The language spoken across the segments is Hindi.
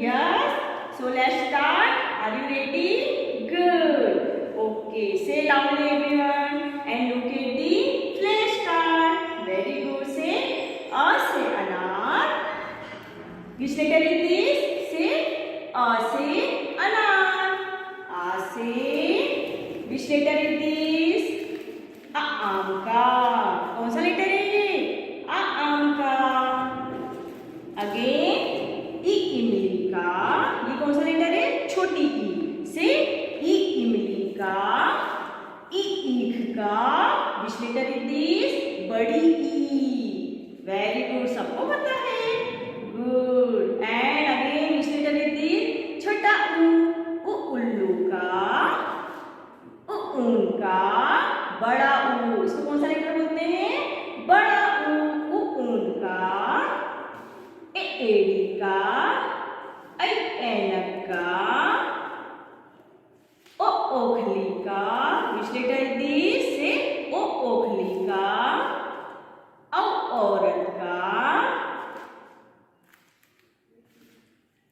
Yes. So let's start. Are you ready? Good. Okay. Say loudly everyone and look at the flashcard. Very good. Say A say anar. Which letter is this? Say A say anar. A say. Which letter is this? A आम का. कौन सा लेटर है ये? आ आम का. अगेन ई इमली का. ये कौन सा लेटर है? छोटी ई. से ई इमली का. ई ईख का. Which letter is this? बड़ी ई. Very good. सबको पता है. Good. And again which letter is this? छोटा ऊ. उल्लू का. ऊन का. बड़ा ऊ. इसको कौन सा लेटर बोलते हैं? बड़ा ऊ. ऊन का. एड़ी का. ऐनक का. ओखली का. Which letter is this? से ओखली का. औरत का.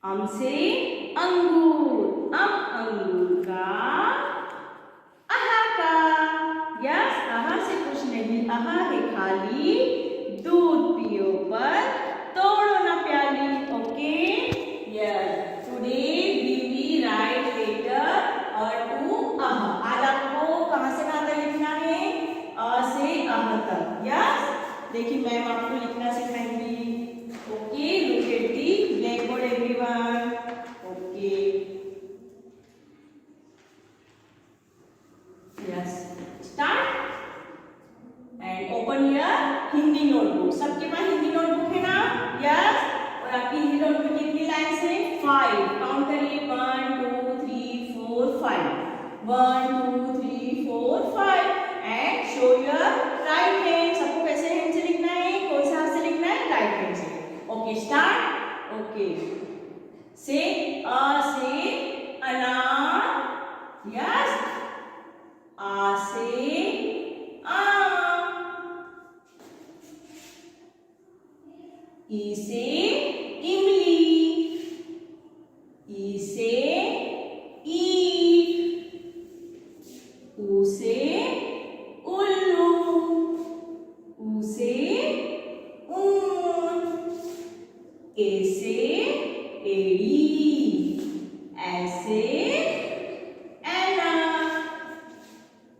अम से अंगूर. अंगूर का. आहा का. यस. आहा से कुछ नहीं. आहा है खाली. दूध पियो पर तोड़ो ना प्याली. Okay. Yes. Today we will write letter और टू आहा. आज आपको कहां से कहां तक लिखना है? अ से आह तक. यस. देखिए मैम आपको लिखना सिखाएंगी. Okay. Look at the blackboard everyone. Okay. Yes. Start and open your Hindi notebook. सबके पास हिंदी नोटबुक है ना? यस. और आपकी हिंदी नोटबुक में कितनी लाइन्स है? 5. काउंट करिए. 1 2 3 4 5. 1 2 3 4 5. And show your right hand. सबको कैसे हैंड से लिखना है? कौन से हाथ से लिखना है? राइट हैंड से. ओके. स्टार्ट. ओके. से अ से अनार. यस. आ से आम. ई से इमली. ई से ईख. ऊ से उल्लू. ऊ से ऊन. ए से एड़ी. ऐसे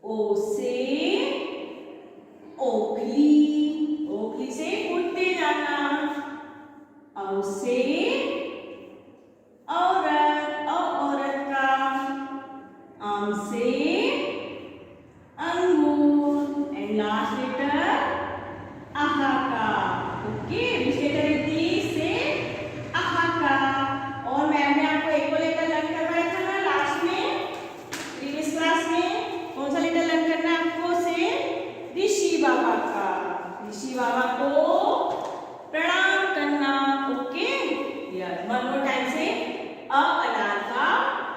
ओ से ओखली. ओखली से उड़ते जाना. औ से औरत. औरत का. आम से अंगूर. एंड लास्ट लेटर आहा का. Okay. Which letter is this? से आहा का. और मैम ने आपको एक को लेकर लर्न करवाया था ना लास्ट में प्रीवियस क्लास में. कौन सा लेटर लर्न करना है आपको? से ऋषि बाबा का. ऋषि बाबा को प्रणाम करना. Okay. Yes. One more time से अ अनार का.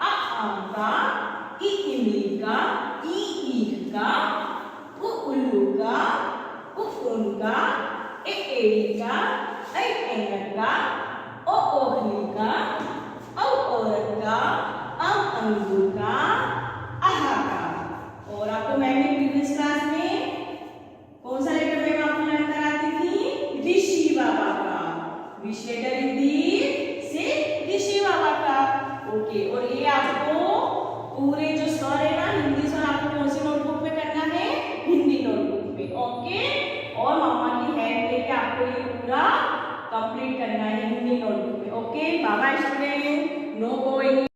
आ आम का. ई इमली का. ई ईख का. उल्लू का. ऊन का. एड़ी का. ऐनक का. ओखली का. औरत का. अंगूर का. आहा का. और आपको मैंने प्रीवियस क्लास में कौन सा लेटर मैम आपको लर्न कराती थी? ऋषि बाबा का. Which letter is this? से ऋषि बाबा का. ओके. और ये आपको पूरे जो स्वर है ना हिंदी स्वर आपको कौन सी नोटबुक में करना है? हिंदी नोटबुक में. ओके. और मम्मा की हेल्प लेके आपको ये पूरा कंप्लीट करना है हिंदी नोटबुक में. Okay. Bye bye student. No going.